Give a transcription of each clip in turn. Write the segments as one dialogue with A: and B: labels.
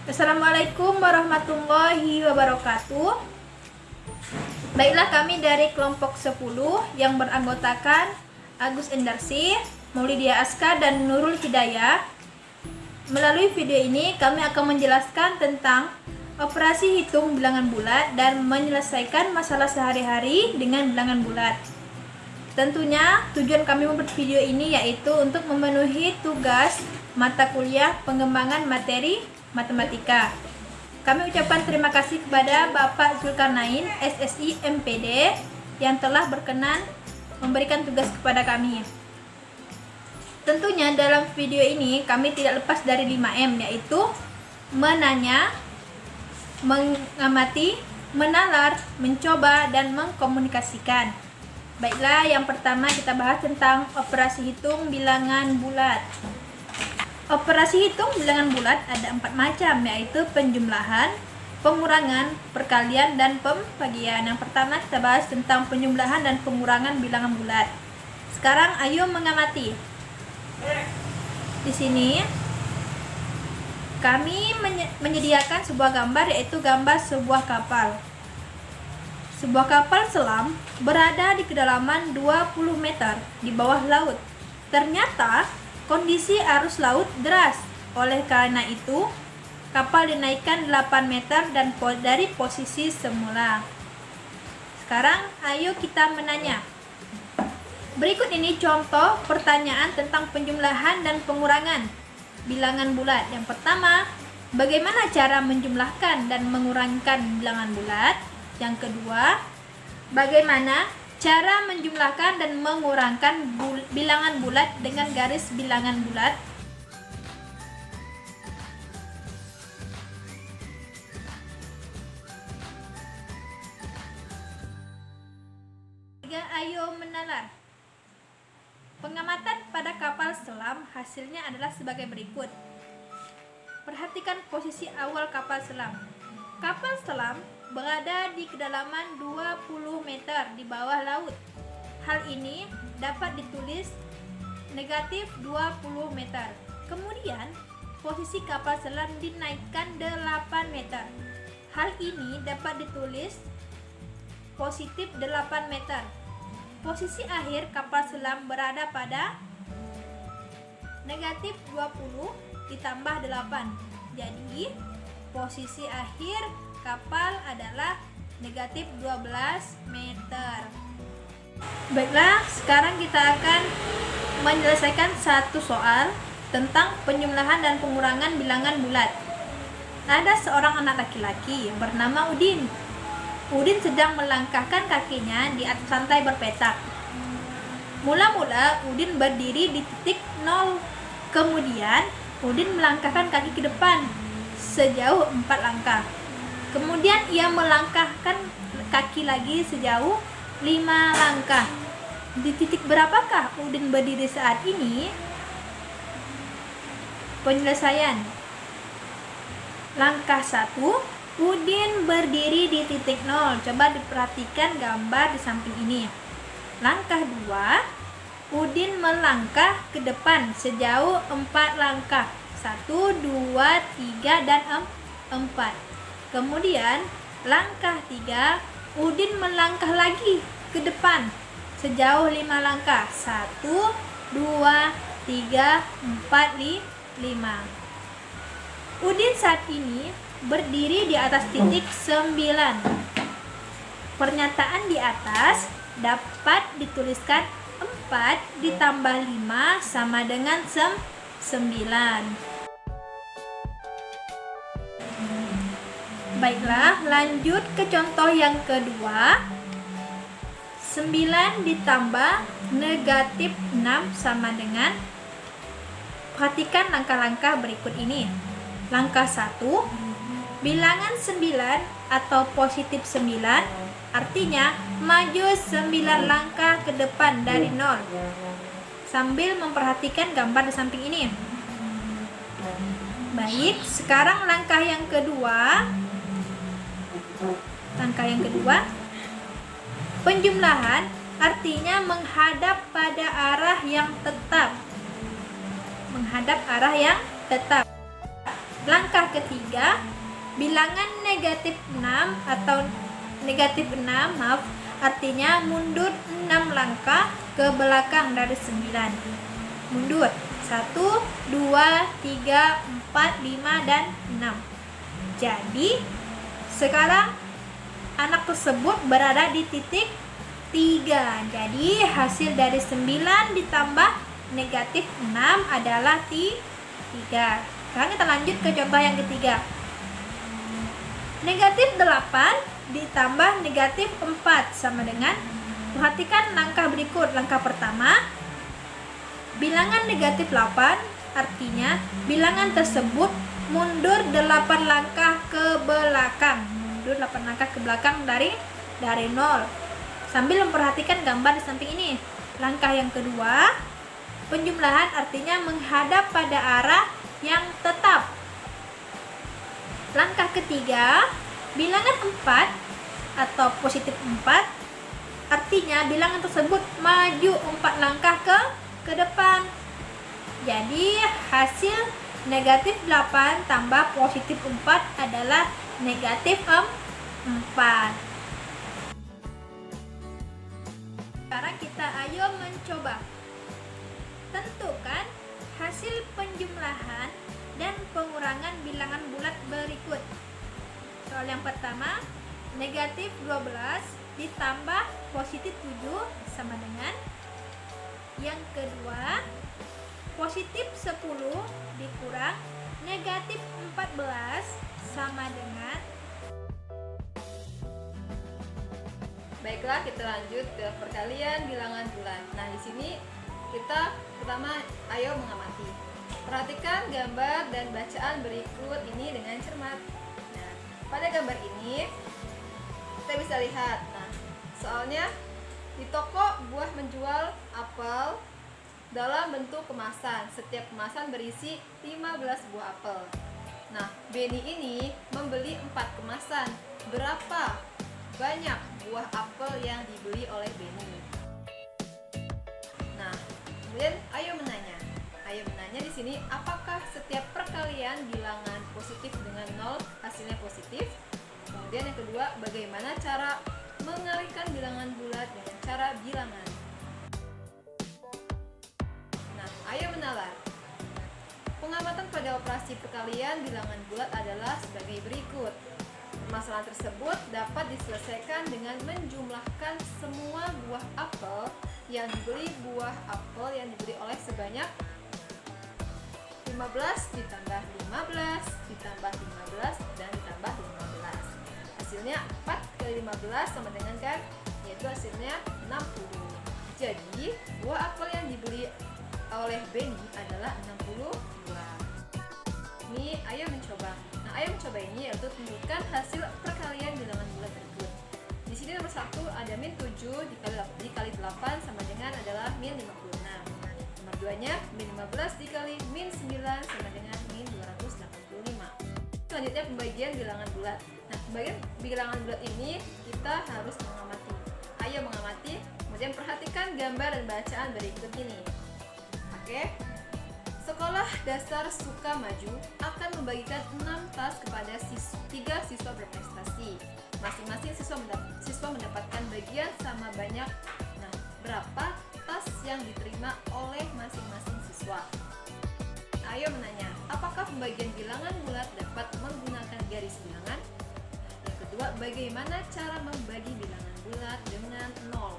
A: Assalamualaikum warahmatullahi wabarakatuh. Baiklah, kami dari kelompok 10 yang beranggotakan Agus Endarsi, Maulidia Aska, dan Nurul Hidayah. Melalui video ini kami akan menjelaskan tentang operasi hitung bilangan bulat dan menyelesaikan masalah sehari-hari dengan bilangan bulat. Tentunya tujuan kami membuat video ini yaitu untuk memenuhi tugas mata kuliah pengembangan materi matematika. Kami ucapkan terima kasih kepada Bapak Zulkarnain, SSI MPD, yang telah berkenan memberikan tugas kepada kami. Tentunya dalam video ini kami tidak lepas dari 5M, yaitu menanya, mengamati, menalar, mencoba, dan mengkomunikasikan. Baiklah, yang pertama kita bahas tentang operasi hitung bilangan bulat. Operasi hitung bilangan bulat ada 4 macam, yaitu penjumlahan, pengurangan, perkalian, dan pembagian. Yang pertama kita bahas tentang penjumlahan dan pengurangan bilangan bulat. Sekarang ayo mengamati. Di sini kami menyediakan sebuah gambar, yaitu gambar sebuah kapal. Sebuah kapal selam berada di kedalaman 20 meter di bawah laut. Ternyata kondisi arus laut deras. Oleh karena itu, kapal dinaikkan 8 meter dan dari posisi semula. Sekarang ayo kita menanya. Berikut ini contoh pertanyaan tentang penjumlahan dan pengurangan bilangan bulat. Yang pertama, bagaimana cara menjumlahkan dan mengurangkan bilangan bulat? Yang kedua, bagaimana cara menjumlahkan dan mengurangkan bilangan bulat dengan garis bilangan bulat? Ayo menalar. Pengamatan pada kapal selam hasilnya adalah sebagai berikut. Perhatikan posisi awal kapal selam. Kapal selam berada di kedalaman 20 meter di bawah laut. Hal ini dapat ditulis negatif 20 meter. Kemudian, posisi kapal selam dinaikkan 8 meter. Hal ini dapat ditulis positif 8 meter. Posisi akhir kapal selam berada pada negatif 20 ditambah 8. Jadi, posisi akhir kapal adalah negatif 12 meter. Baiklah, sekarang kita akan menyelesaikan satu soal tentang penjumlahan dan pengurangan bilangan bulat. Ada seorang anak laki-laki bernama Udin. Udin sedang melangkahkan kakinya di atas lantai berpetak. Mula-mula Udin berdiri di titik 0. Kemudian Udin melangkahkan kaki ke depan sejauh 4 langkah. Kemudian ia melangkahkan kaki lagi sejauh 5 langkah. Di titik berapakah Udin berdiri saat ini? Penyelesaian. Langkah 1, Udin berdiri di titik 0. Coba diperhatikan gambar di samping ini. Langkah 2, Udin melangkah ke depan sejauh 4 langkah. 1, 2, 3, dan 4. Kemudian langkah 3, Udin melangkah lagi ke depan sejauh 5 langkah. 1, 2, 3, 4, 5. Udin saat ini berdiri di atas titik 9. Pernyataan di atas dapat dituliskan 4 ditambah 5 sama dengan 9. Baiklah, lanjut ke contoh yang kedua. 9 ditambah negatif 6 sama dengan, perhatikan langkah-langkah berikut ini. Langkah 1, bilangan 9 atau positif 9 artinya maju 9 langkah ke depan dari 0. Sambil memperhatikan gambar di samping ini. Baik, sekarang langkah yang kedua. Penjumlahan artinya menghadap pada arah yang tetap. Langkah ketiga, bilangan negatif 6 atau negatif 6, artinya mundur 6 langkah ke belakang dari 9. Mundur 1, 2, 3, 4, 5, dan 6. Jadi sekarang anak tersebut berada di titik 3. Jadi hasil dari 9 ditambah negatif 6 adalah 3. Sekarang kita lanjut ke contoh yang ketiga. Negatif 8 ditambah negatif 4 sama dengan, perhatikan langkah berikut. Langkah pertama, bilangan negatif 8 artinya bilangan tersebut mundur 8 langkah ke belakang. Mundur 8 langkah ke belakang dari 0. Sambil memperhatikan gambar di samping ini. Langkah yang kedua, penjumlahan artinya menghadap pada arah yang tetap. Langkah ketiga, bilangan 4 atau positif 4 artinya bilangan tersebut maju 4 langkah ke depan. Jadi hasil negatif 8 tambah positif 4 adalah negatif 4. Sekarang kita ayo mencoba. Tentukan hasil penjumlahan dan pengurangan bilangan bulat berikut. Soal yang pertama, negatif 12 ditambah positif 7 sama dengan. Yang kedua, positif 10 dikurang negatif 14 sama dengan.
B: Baiklah, kita lanjut ke perkalian bilangan bulat. Nah, di sini kita pertama ayo mengamati. Perhatikan gambar dan bacaan berikut ini dengan cermat. Nah, pada gambar ini kita bisa lihat. Nah, soalnya di toko buah menjual apel dalam bentuk kemasan. Setiap kemasan berisi 15 buah apel. Nah, Benny ini membeli 4 kemasan. Berapa banyak buah apel yang dibeli oleh Benny? Nah, kemudian ayo menanya. Ayo menanya di sini, apakah setiap perkalian bilangan positif dengan 0 hasilnya positif? Kemudian yang kedua, bagaimana cara mengalihkan bilangan bulat dengan cara bilangan? Nah, ayo menalar. Pengamatan pada operasi perkalian bilangan bulat adalah sebagai berikut. Permasalahan tersebut dapat diselesaikan dengan menjumlahkan semua buah apel yang dibeli oleh sebanyak 15 ditambah 15 ditambah 15 dan ditambah 15. Hasilnya 4 kali 15 sama dengan kan? Yaitu hasilnya 60. Jadi buah apel yang dibeli oleh Benny adalah 60 buah. Ini ayo mencoba. Nah, ayo mencoba ini yaitu tunjukkan hasil perkalian bilangan bulat berikut. Di sini nomor 1 ada min 7 dikali 8 sama dengan adalah min 56. Nomor 2-nya min 15 dikali min 9 sama dengan min 285. Selanjutnya pembagian bilangan bulat. Nah, pembagian bilangan bulat ini kita harus mengamati. Ayo mengamati, kemudian perhatikan gambar dan bacaan berikut ini. Oke. Sekolah Dasar Sukamaju akan membagikan 6 tas kepada 3 siswa berprestasi. Masing-masing siswa mendapatkan bagian sama banyak. Nah, berapa tas yang diterima oleh masing-masing siswa? Ayo menanya, apakah pembagian bilangan bulat dapat menggunakan garis bilangan? Yang kedua, bagaimana cara membagi bilangan bulat dengan 0?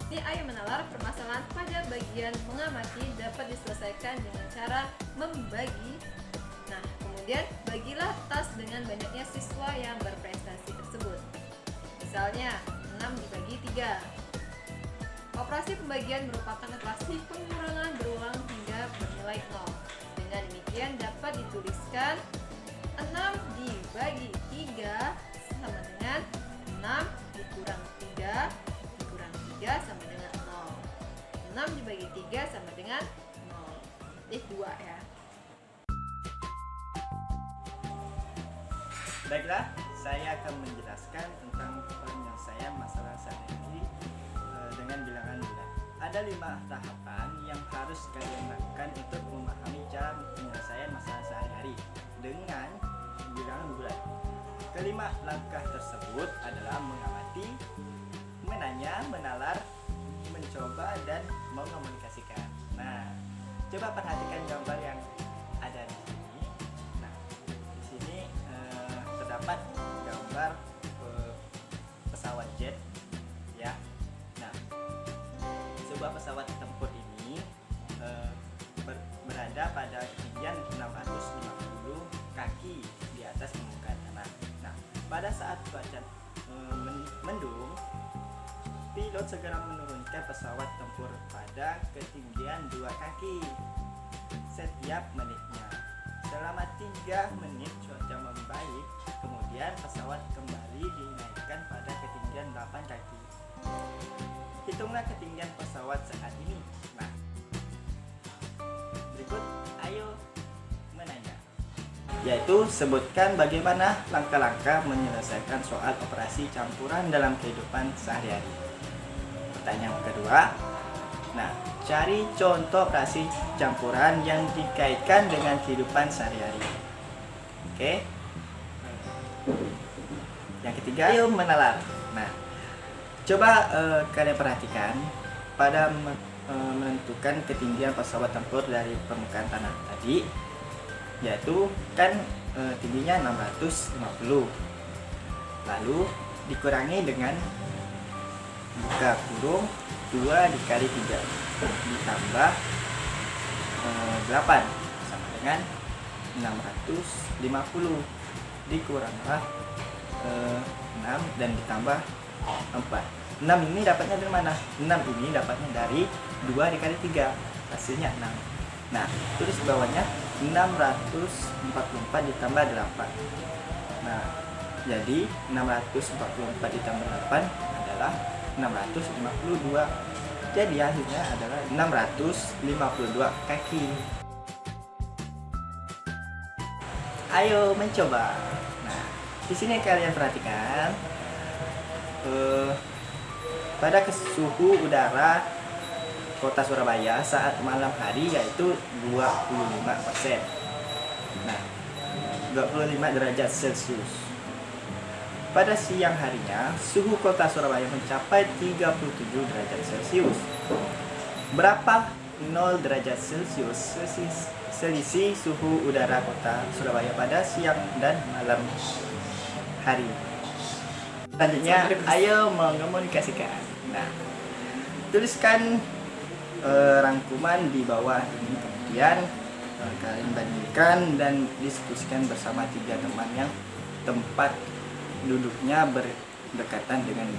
B: Ini ayo menalar. Permasalahan pada bagian mengamati dapat diselesaikan dengan cara membagi. Nah, kemudian bagilah tas dengan banyaknya siswa yang berprestasi tersebut. Misalnya 6 dibagi 3. Operasi pembagian merupakan operasi pengurangan berulang hingga bernilai 0. Dengan demikian dapat dituliskan 6 dibagi 3 sama dengan 6 dikurang 3 dikurang 3 sama dengan 0. 6 dibagi 3 sama dengan 0. Jadi 2 ya.
C: Baiklah, saya akan menjelaskan tentang penyelesaian masalah sehari-hari dengan bilangan bulat. Ada 5 tahapan yang harus kalian lakukan untuk memahami cara penyelesaian masalah sehari dengan bilangan bulan. Kelima langkah tersebut adalah mengamati, menanya, menalar, mencoba, dan mengomunikasikan. Nah, coba perhatikan gambar yang ada di sini. Nah, di sini terdapat gambar pesawat jet, ya. Nah, sebuah pesawat tempur ini berada pada ketinggian 650 kaki di atas permukaan tanah. Nah, pada saat cuaca mendung, pilot segera menurunkan pesawat tempur pada ketinggian 2 kaki setiap menitnya. Selama 3 menit cuaca membaik, kemudian pesawat kembali dinaikkan pada ketinggian 8 kaki. Hitunglah ketinggian pesawat saat ini. Nah, berikut ayo menanya, yaitu sebutkan bagaimana langkah-langkah menyelesaikan soal operasi campuran dalam kehidupan sehari-hari. Pertanyaan kedua, nah, cari contoh operasi campuran yang dikaitkan dengan kehidupan sehari-hari. Oke. Yang ketiga, ayo menalar. Nah, coba kalian perhatikan pada menentukan ketinggian pesawat tempur dari permukaan tanah tadi, yaitu kan tingginya 650, lalu dikurangi dengan buka kurung 2 dikali 3 ditambah 8 sama dengan 650, dikuranglah 6 dan ditambah 4. 6 ini dapatnya dari mana? 6 ini dapatnya dari 2 dikali 3, hasilnya 6. Nah, tulis bawahnya 644 ditambah 8. Nah, jadi 644 ditambah 8 adalah 652. Jadi hasilnya adalah 652 kaki. Ayo mencoba. Nah, di sini kalian perhatikan pada suhu udara Kota Surabaya saat malam hari yaitu 25%. Nah, 25 derajat Celcius. Pada siang harinya, suhu Kota Surabaya mencapai 37 derajat Celcius. Berapa 0 derajat Celcius selisih suhu udara Kota Surabaya pada siang dan malam hari? Selanjutnya, ayo mengomunikasikan. Nah, tuliskan rangkuman di bawah ini, kemudian kalian bandingkan dan diskusikan bersama 3 teman yang tempat duduknya berdekatan dengan